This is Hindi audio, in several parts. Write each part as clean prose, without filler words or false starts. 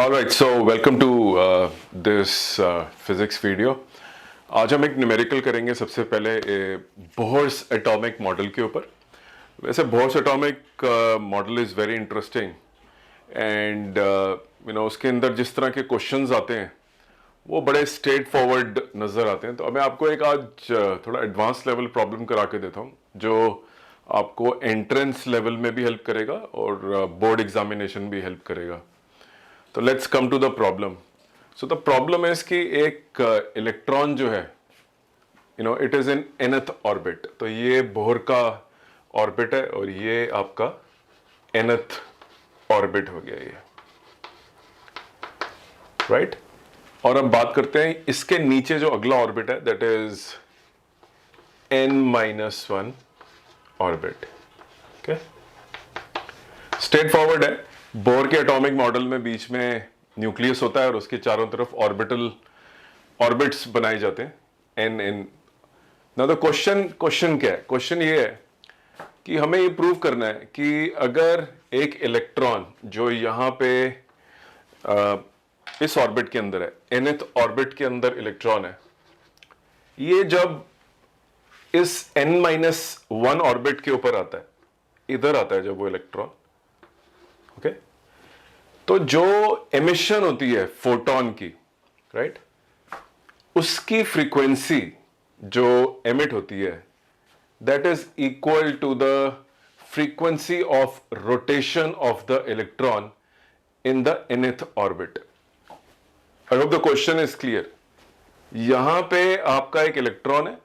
All right, so welcome to this physics video. आज हम एक न्यूमेरिकल करेंगे सबसे पहले बोहर्स एटॉमिक मॉडल के ऊपर. वैसे Bohr's atomic model is very interesting and उसके अंदर जिस तरह के क्वेश्चंस आते हैं वो बड़े स्ट्रेट फॉरवर्ड नज़र आते हैं. तो अब मैं आपको एक आज थोड़ा एडवांस लेवल प्रॉब्लम करा के देता हूँ जो आपको एंट्रेंस लेवल में भी हेल्प करेगा और बोर्ड एग्जामिनेशन भी हेल्प करेगा. तो let's come to the problem. So the problem है कि एक इलेक्ट्रॉन जो है it is in nth orbit. तो ये बोहर का ऑर्बिट है और ये आपका nth ऑर्बिट हो गया ये, राइट. और अब बात करते हैं इसके नीचे जो अगला ऑर्बिट है that is n-1 orbit. Okay, straight forward है. बोर के एटॉमिक मॉडल में बीच में न्यूक्लियस होता है और उसके चारों तरफ ऑर्बिट्स बनाए जाते हैं n n. Now the question क्या है? क्वेश्चन ये है कि हमें ये प्रूव करना है कि अगर एक इलेक्ट्रॉन जो यहाँ पे इस ऑर्बिट के अंदर है, nth ऑर्बिट के अंदर इलेक्ट्रॉन है, ये जब इस n-1 ऑर्बिट के ऊपर आता है, इधर आता है जब वो इलेक्ट्रॉन, ओके, तो जो एमिशन होती है फोटोन की, राइट, उसकी फ्रीक्वेंसी जो एमिट होती है that is equal to the frequency of rotation of the electron in the nth orbit. I hope the question is clear. यहां पे आपका एक इलेक्ट्रॉन है,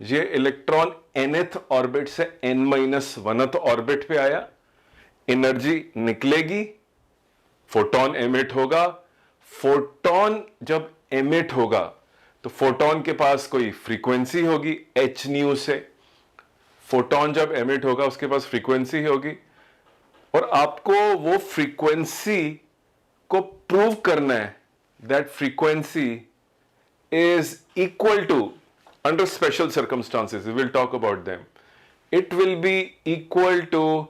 ये इलेक्ट्रॉन nth ऑर्बिट से n-1th ऑर्बिट पे आया, एनर्जी निकलेगी, फोटोन एमिट होगा. फोटोन जब एमिट होगा तो फोटोन के पास कोई फ्रीक्वेंसी होगी h न्यू से. फोटोन जब एमिट होगा उसके पास फ्रीक्वेंसी होगी और आपको वो फ्रीक्वेंसी को प्रूव करना है. That frequency is equal to, under special circumstances we will talk about them, it will be equal to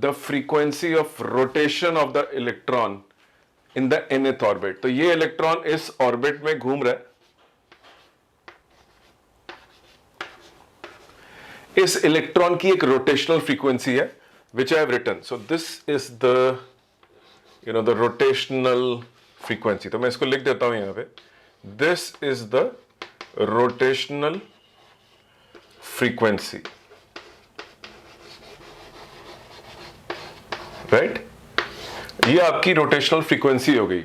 the frequency of rotation of the electron in the nth orbit. तो ये इलेक्ट्रॉन इस ऑर्बिट में घूम रहा है. इस इलेक्ट्रॉन की एक रोटेशनल फ्रीक्वेंसी है which I have written. So this is the rotational frequency. तो मैं इसको लिख देता हूं यहां पे. This is the rotational frequency. Right, ये आपकी रोटेशनल फ्रीक्वेंसी हो गई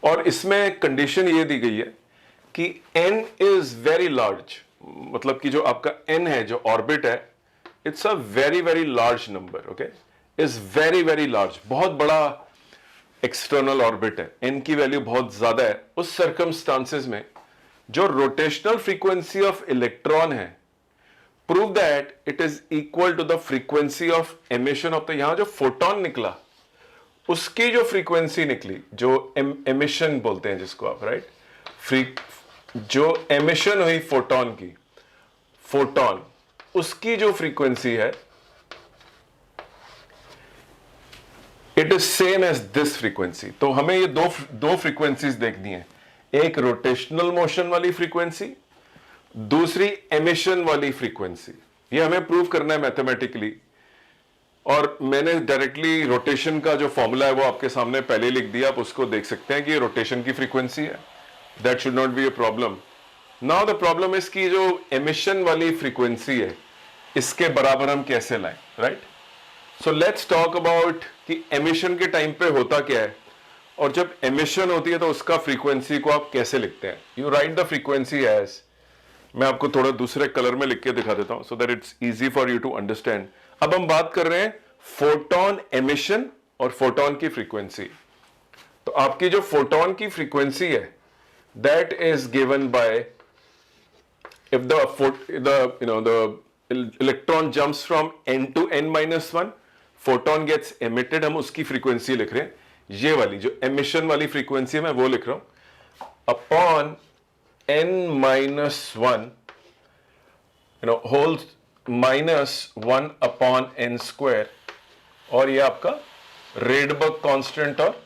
और इसमें कंडीशन ये दी गई है कि n इज वेरी लार्ज. मतलब कि जो आपका n है, जो ऑर्बिट है, it's a very very large number. Okay, is very very large, बहुत बड़ा एक्सटर्नल ऑर्बिट है, n की वैल्यू बहुत ज्यादा है. उस सर्कमस्टांसेस में जो रोटेशनल फ्रीक्वेंसी ऑफ इलेक्ट्रॉन है, prove that it is equal to the frequency of emission of the, यहां जो फोटोन निकला उसकी जो फ्रीक्वेंसी निकली, जो एमिशन बोलते हैं जिसको आप, राइट, जो एमिशन हुई फोटोन की, फोटोन उसकी जो फ्रीक्वेंसी है it is same as this frequency. तो हमें ये दो फ्रीक्वेंसीज देखनी है, एक रोटेशनल मोशन वाली फ्रीक्वेंसी, दूसरी एमिशन वाली फ्रीक्वेंसी. ये हमें प्रूव करना है मैथमेटिकली. और मैंने डायरेक्टली रोटेशन का जो फॉर्मूला है वो आपके सामने पहले लिख दिया, आप उसको देख सकते हैं कि ये रोटेशन की फ्रीक्वेंसी है. That should not be a problem. Now the problem is कि जो एमिशन वाली फ्रीक्वेंसी है इसके बराबर हम कैसे लाएं, right. So let's talk about कि एमिशन के टाइम पे होता क्या है और जब एमिशन होती है तो उसका फ्रीक्वेंसी को आप कैसे लिखते हैं. You write the frequency as, मैं आपको थोड़ा दूसरे कलर में लिख के दिखा देता हूं so that it's easy for you to understand. अब हम बात कर रहे हैं फोटोन एमिशन और फोटोन की फ्रीक्वेंसी. तो आपकी जो फोटोन की फ्रीक्वेंसी है that is given by, if the electron jumps from n to n-1, photon gets emitted, हम उसकी फ्रीक्वेंसी लिख रहे हैं. ये वाली जो एमिशन वाली फ्रीक्वेंसी है मैं वो लिख रहा हूं upon n-1 whole -1 upon n square, और ये आपका रेडबर्ग कांस्टेंट और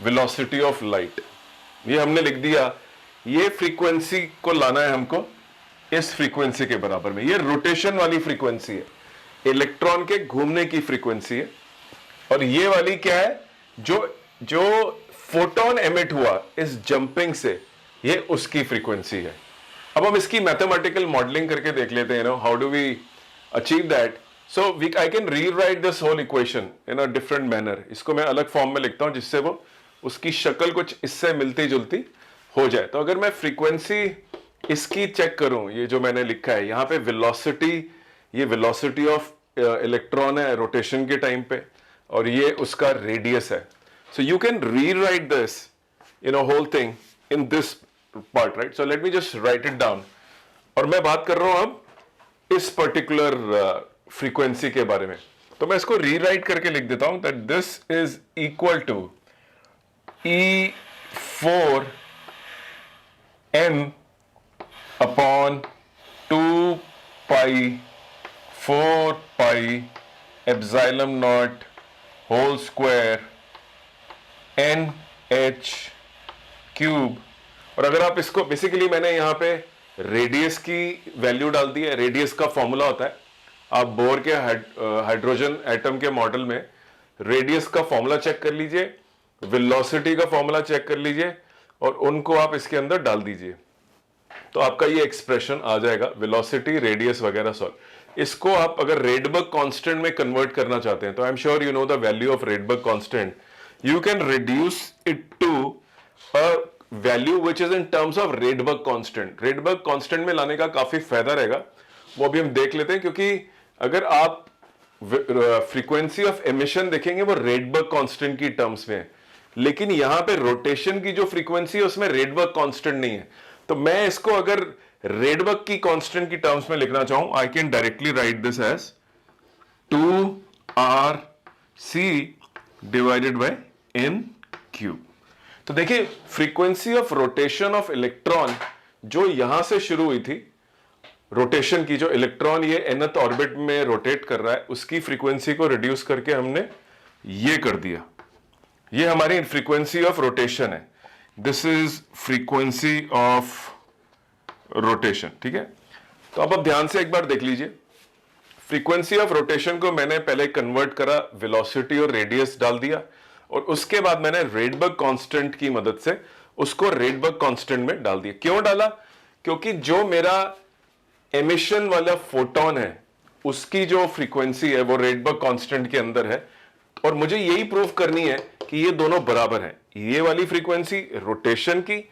वेलोसिटी ऑफ लाइट, ये हमने लिख दिया। ये फ्रीक्वेंसी को लाना है हमको इस फ्रीक्वेंसी के बराबर में। ये रोटेशन वाली फ्रीक्वेंसी है, इलेक्ट्रॉन के घूमने की फ्रीक्वेंसी है। और ये वाली क्या है, जो फोटोन एमिट हुआ इस जंपिंग से, ये उसकी फ्रीक्वेंसी है। अब हम इसकी मैथमेटिकल मॉडलिंग करके देख लेते हैं, how do we achieve that. So I can rewrite this whole equation in a different manner. इसको मैं अलग फॉर्म में लिखता हूं जिससे वो उसकी शक्ल कुछ इससे मिलती जुलती हो जाए। तो अगर मैं फ्रीक्वेंसी इसकी चेक करूं, ये जो मैंने लिखा है यहां पे वेलोसिटी, ये वेलोसिटी ऑफ इलेक्ट्रॉन है रोटेशन के टाइम पे, और ये उसका रेडियस है। So you can rewrite this whole thing in this part, right. So let me just write it down. और मैं बात कर रहा हूं अब इस पर्टिकुलर फ्रीक्वेंसी के बारे में। तो मैं इसको रीराइट करके लिख देता हूं that this is equal to E4 m upon 2 pi 4 pi epsilon naught whole square NH cube. और अगर आप इसको बेसिकली, मैंने यहां पे रेडियस की वैल्यू डाल दी है। रेडियस का फॉर्मूला होता है, आप बोर के हाइड्रोजन एटम के मॉडल में रेडियस का फॉर्मूला चेक कर लीजिए, वेलोसिटी का फॉर्मूला चेक कर लीजिए, और उनको आप इसके अंदर डाल दीजिए, तो आपका ये एक्सप्रेशन आ जाएगा, वेलोसिटी, रेडियस वगैरह सॉल्व। इसको आप अगर रेडबर्ग कांस्टेंट में कन्वर्ट करना चाहते हैं, तो I am sure you know the value of Rydberg constant. You can reduce it to a value which is in terms of Rydberg constant. Rydberg constant में लाने का काफी फायदा रहेगा, वो अभी हम देख लेते हैं। क्योंकि अगर आप फ्रीक्वेंसी ऑफ एमिशन देखेंगे वो रेडबर्ग कांस्टेंट की टर्म्स में है, लेकिन यहां पे रोटेशन की जो फ्रीक्वेंसी है उसमें रेडबर्ग कांस्टेंट नहीं है। तो मैं इसको अगर रेडबर्ग की कांस्टेंट की टर्म्स में लिखना चाहूं, I can directly write this as 2RC divided by n cube. तो देखिए, frequency of rotation of electron जो यहां से शुरू हुई थी, रोटेशन की, जो इलेक्ट्रॉन ये nth ऑर्बिट में रोटेट कर रहा है, उसकी फ्रीक्वेंसी को रिड्यूस करके हमने ये कर दिया। ये हमारी फ्रीक्वेंसी ऑफ रोटेशन है। This is frequency of rotation, ठीक है। तो अब ध्यान से एक बार देख लीजिए, फ्रीक्वेंसी ऑफ रोटेशन को मैंने पहले कन्वर्ट करा, वेलोसिटी और रेडियस डाल दिया, और उसके बाद मैंने रेडबर्ग कांस्टेंट की मदद से उसको रेडबर्ग कांस्टेंट में डाल दिया। क्यों डाला? क्योंकि जो मेरा एमिशन वाला फोटोन है उसकी जो फ्रीक्वेंसी है वो रेडबर्ग कांस्टेंट के अंदर है, और मुझे यही प्रूव करनी है कि ये दोनों बराबर हैं। ये वाली फ्रीक्वेंसी रोटेशन की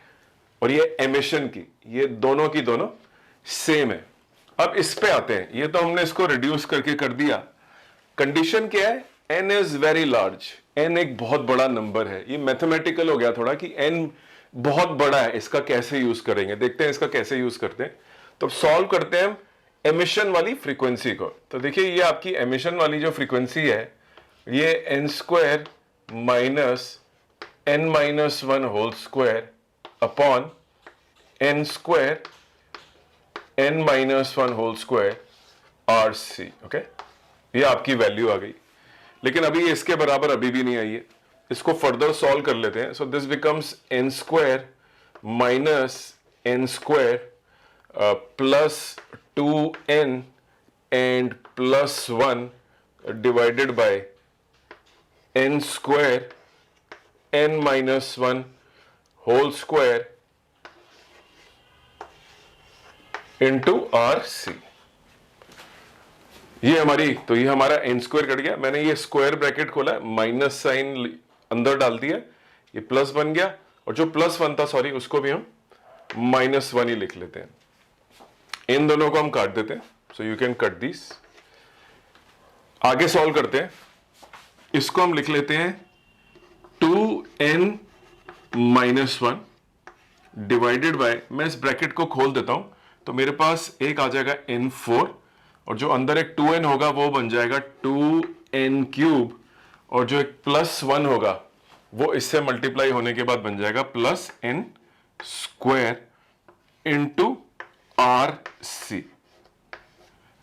और ये एमिशन की, ये दोनों की दोनों सेम है। अब इस पे आते हैं, ये तो हमने इसको रिड्यूस करके कर दिया। कंडीशन क्या है? n is very large, n एक बहुत बड़ा नंबर है। ये मैथमेटिकल हो गया थोड़ा कि n बहुत बड़ा है, इसका कैसे यूज करेंगे, देखते हैं इसका कैसे यूज करते हैं। तो सॉल्व करते हैं एमिशन वाली फ्रीक्वेंसी को। तो देखिए, ये आपकी एमिशन वाली जो फ्रीक्वेंसी है, ये n² minus n-1 whole square upon n² n-1 whole square RC। Okay, ये आपकी वैल्यू आ गई, लेकिन अभी इसके बराबर अभी भी नहीं आई है। इसको फर्दर सॉल्व कर लेते हैं। So this becomes n² minus n² plus 2n and plus 1 divided by n² n-1 whole square into RC। ये हमारी, तो ये हमारा n² कट गया। मैंने ये स्क्वायर ब्रैकेट खोला, माइनस साइन अंदर डाल दिया, ये प्लस बन गया, और जो प्लस 1 था, सॉरी, उसको भी हम -1 ही लिख लेते हैं। इन दोनों को हम काट देते हैं। सो यू कैन कट दिस। आगे सॉल्व करते हैं। इसको हम लिख लेते हैं 2n-1 डिवाइडेड बाय, मैं इस ब्रैकेट को खोल देता हूं, तो मेरे पास एक आ जाएगा n4, और जो अंदर एक 2n होगा वो बन जाएगा 2n³, और जो एक +1 होगा वो इससे मल्टीप्लाई होने के बाद बन जाएगा +n² इंटू RC।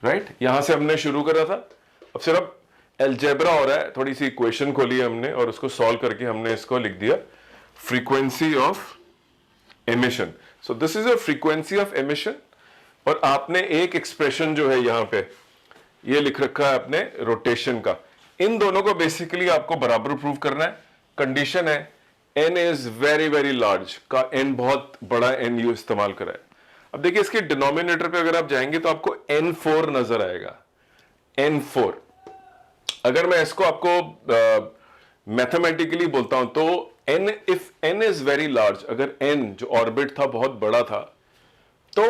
राइट, यहां से हमने शुरू करा था। अब सिर्फ अलजेब्रा हो रहा है, थोड़ी सी इक्वेशन खोली है हमने और उसको सॉल्व करके हमने इसको लिख दिया frequency of emission. So this is a frequency of emission, और आपने एक एक्सप्रेशन जो है यहां पे ये लिख रखा है अपने रोटेशन का। इन दोनों को बेसिकली आपको बराबर प्रूव करना है। कंडीशन है n is very very large का n बहुत बड़ा n यू इस्तेमाल करा है। अब देखिए इसके डिनोमिनेटर पे अगर आप जाएंगे तो आपको n4 नजर आएगा, n4। अगर मैं इसको आपको मैथमेटिकली बोलता हूं तो n, if n is very large, अगर n जो ऑर्बिट था बहुत बड़ा था, तो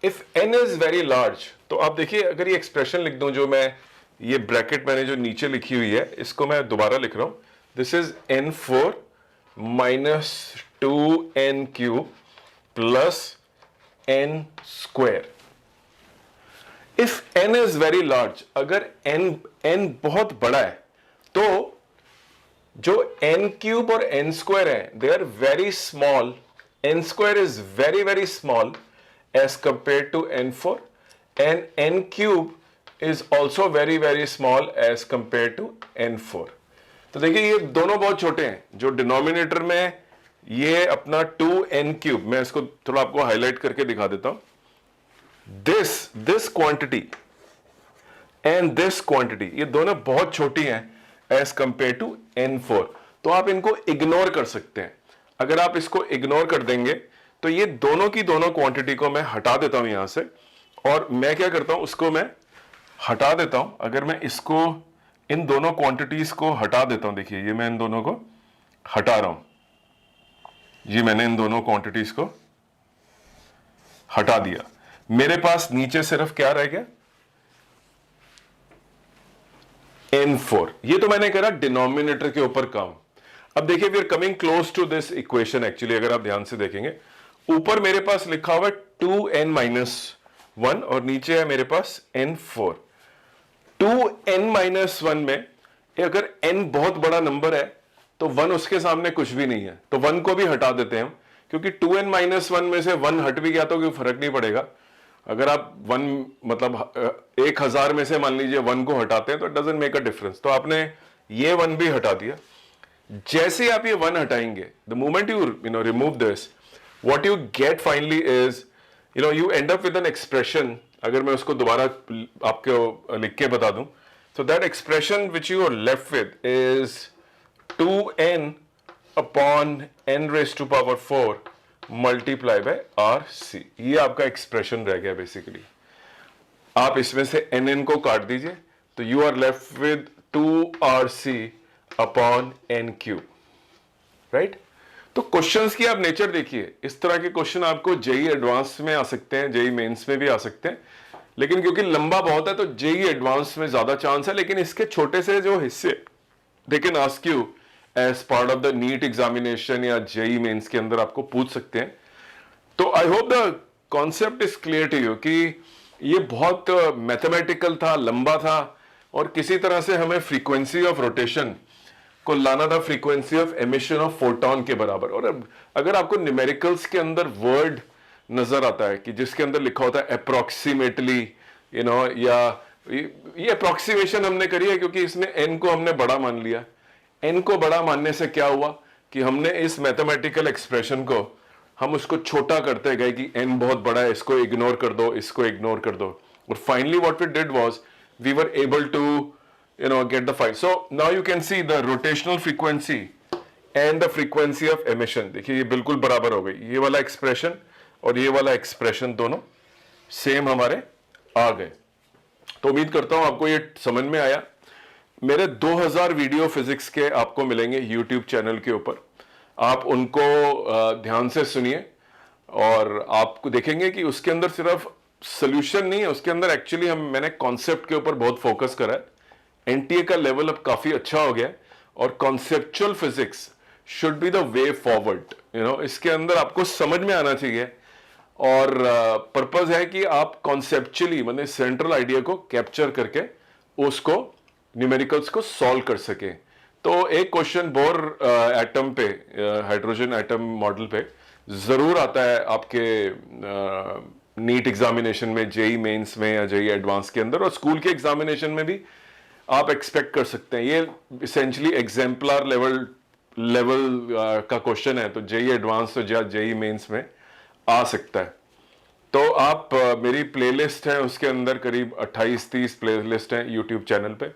if n is very large, तो आप देखिए अगर ये एक्सप्रेशन लिख दूं, जो मैं ये ब्रैकेट मैंने जो नीचे लिखी हुई है इसको मैं दोबारा लिख रहा हूं, this is n4 minus 2n³ plus n square. If n is very large, अगर n बहुत बड़ा है, तो जो n³ और n स्क्वायर है they are very small, n square is very very small as compare to n4, and n³ is also very very small as compare to n4। तो देखिए ये दोनों बहुत छोटे हैं। जो डिनोमिनेटर में ये अपना 2n³, मैं इसको थोड़ा आपको हाईलाइट करके दिखा देता हूं, this quantity and this quantity, ये दोनों बहुत छोटी हैं एज कंपेयर टू n4। तो आप इनको इग्नोर कर सकते हैं। अगर आप इसको इग्नोर कर देंगे तो ये दोनों की दोनों क्वांटिटी को मैं हटा देता हूं यहां से, और मैं क्या करता हूं उसको मैं हटा देता हूं। अगर मैं इसको, इन दोनों क्वांटिटीज को हटा देता हूं, देखिए ये मैं इन दोनों को हटा रहा हूं, ये मैंने इन दोनों क्वांटिटीज को हटा दिया। मेरे पास नीचे सिर्फ क्या रह गया, n4। ये तो मैंने करा डिनोमिनेटर के ऊपर काम। अब देखिए we are coming close to this equation. Actually अगर आप ध्यान से देखेंगे, ऊपर मेरे पास लिखा हुआ है 2n-1 और नीचे है मेरे पास n4। 2n-1 में अगर n बहुत बड़ा नंबर है तो 1 उसके सामने कुछ भी नहीं है, तो 1 को भी हटा देते हैं हम, क्योंकि 2n-1 में से 1 हट भी गया तो कोई फर्क नहीं पड़ेगा। अगर आप 1 मतलब 1000 में से मान लीजिए 1 को हटाते हैं तो it doesn't make a difference. तो आपने ये 1 भी हटा दिया। जैसे आप ये 1 हटाएंगे, the moment you remove this, what you get finally is you and up with an expression. अगर मैं उसको दोबारा आपको लिख के बता दूं, so that expression which you are left with is 2n upon n raised to power 4 multiply by rc। ये आपका एक्सप्रेशन रह गया बेसिकली। आप इसमें से nn को काट दीजिए तो you are left with 2rc upon n³, right. तो क्वेश्चंस की आप नेचर देखिए, इस तरह के क्वेश्चन आपको जेई एडवांस में आ सकते हैं, जेई मेंस में भी आ सकते हैं, लेकिन क्योंकि लंबा बहुत है तो जेई एडवांस में ज्यादा चांस है। लेकिन इसके छोटे से जो हिस्से they can ask you as part of the NEET examination या जेई मेंस के अंदर आपको पूछ सकते हैं। तो I hope the concept is clear to you कि ये बहुत मैथमेटिकल था, लंबा था, और किसी तरह से हमें फ्रीक्वेंसी ऑफ रोटेशन को लाना था frequency of emission of photon के बराबर। और अगर आपको न्यूमेरिकल्स के अंदर वर्ड नजर आता है कि जिसके अंदर लिखा होता है अप्रोक्सीमेटली, या ये अप्रोक्सीमेशन हमने करी है क्योंकि इसमें n को हमने बड़ा मान लिया। n को बड़ा मानने से क्या हुआ कि हमने इस मैथमेटिकल एक्सप्रेशन को हम उसको छोटा करते गए कि n बहुत बड़ा है, इसको इग्नोर कर दो, इसको इग्नोर कर दो, और finally what we did was we were able to get the fight. So now you can see the rotational frequency and the frequency of emission। देखिए ये बिल्कुल बराबर हो गई, ये वाला एक्सप्रेशन और ये वाला एक्सप्रेशन दोनों सेम हमारे आ गए। तो उम्मीद करता हूं आपको ये समझ में आया। मेरे 2000 वीडियो फिजिक्स के आपको मिलेंगे यूट्यूब चैनल के ऊपर, आप उनको ध्यान से सुनिए और आपको देखेंगे कि उसके अंदर सिर्फ सोल्यूशन नहीं है, उसके अंदर एक्चुअली मैंने कॉन्सेप्ट के ऊपर बहुत फोकस करा है। एनटीए का लेवल अब काफी अच्छा हो गया और conceptual physics should be the way forward. इसके अंदर आपको समझ में आना चाहिए, और पर्पस है कि आप कॉन्सेप्चुअली मतलब सेंट्रल आइडिया को कैप्चर करके उसको न्यूमेरिकल्स को सॉल्व कर सके। तो एक क्वेश्चन बोर एटम पे, हाइड्रोजन एटम मॉडल पे जरूर आता है आपके नीट एग्जामिनेशन में, जेई मेंस में या जेई एडवांस के अंदर, और स्कूल के एग्जामिनेशन में भी आप एक्सपेक्ट कर सकते हैं। ये इसेंशली एग्जाम्पलर लेवल का क्वेश्चन है, तो जेई एडवांस तो जेई मेंस में आ सकता है। तो आप मेरी प्लेलिस्ट है, उसके अंदर करीब 28-30 प्लेलिस्ट हैं यूट्यूब चैनल पे,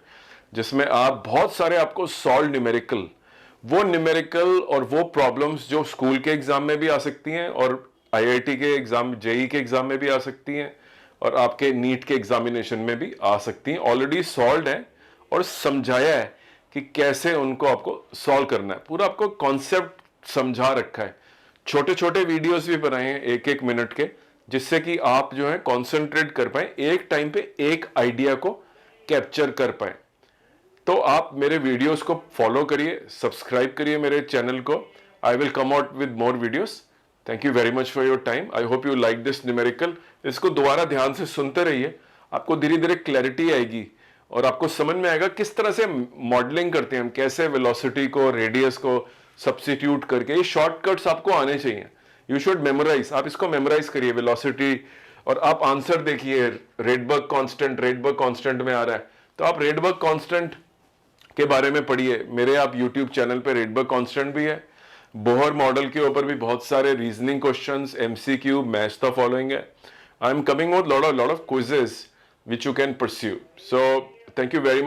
जिसमें आप बहुत सारे आपको सॉल्व न्यूमेरिकल और वो प्रॉब्लम्स जो स्कूल के एग्जाम में भी आ सकती हैं और आईआईटी के एग्जाम, जेई के एग्जाम में भी आ सकती हैं और आपके नीट के एग्जामिनेशन में भी आ सकती हैं, ऑलरेडी सॉल्व है और समझाया है कि कैसे उनको आपको सॉल्व करना है। पूरा आपको कॉन्सेप्ट समझा रखा है। छोटे छोटे वीडियोस भी बनाए हैं 1-1 मिनट के, जिससे कि आप जो है कॉन्सेंट्रेट कर पाए, एक टाइम पे एक आइडिया को कैप्चर कर पाए। तो आप मेरे वीडियोस को फॉलो करिए, सब्सक्राइब करिए मेरे चैनल को। I will come out with more videos. Thank you very much for your time. I hope you like this numerical. इसको दोबारा ध्यान से सुनते रहिए, आपको धीरे धीरे क्लैरिटी आएगी और आपको समझ में आएगा किस तरह से मॉडलिंग करते हैं हम, कैसे वेलोसिटी को, रेडियस को सब्स्टिट्यूट करके। ये शॉर्टकट्स आपको आने चाहिए। You should memorise. आप इसको मेमोराइज करिए, वेलोसिटी, और आप आंसर देखिए। रेडबर्ग कांस्टेंट में आ रहा है, तो आप रेडबर्ग कांस्टेंट के बारे में पढ़िए। मेरे आप यूट्यूब चैनल पे रेडबर्ग कांस्टेंट भी है। बोहर मॉडल के ऊपर भी बहुत सारे reasoning questions, MCQ, match the following है। I am coming with lot of quizzes which you can pursue. So thank you very much.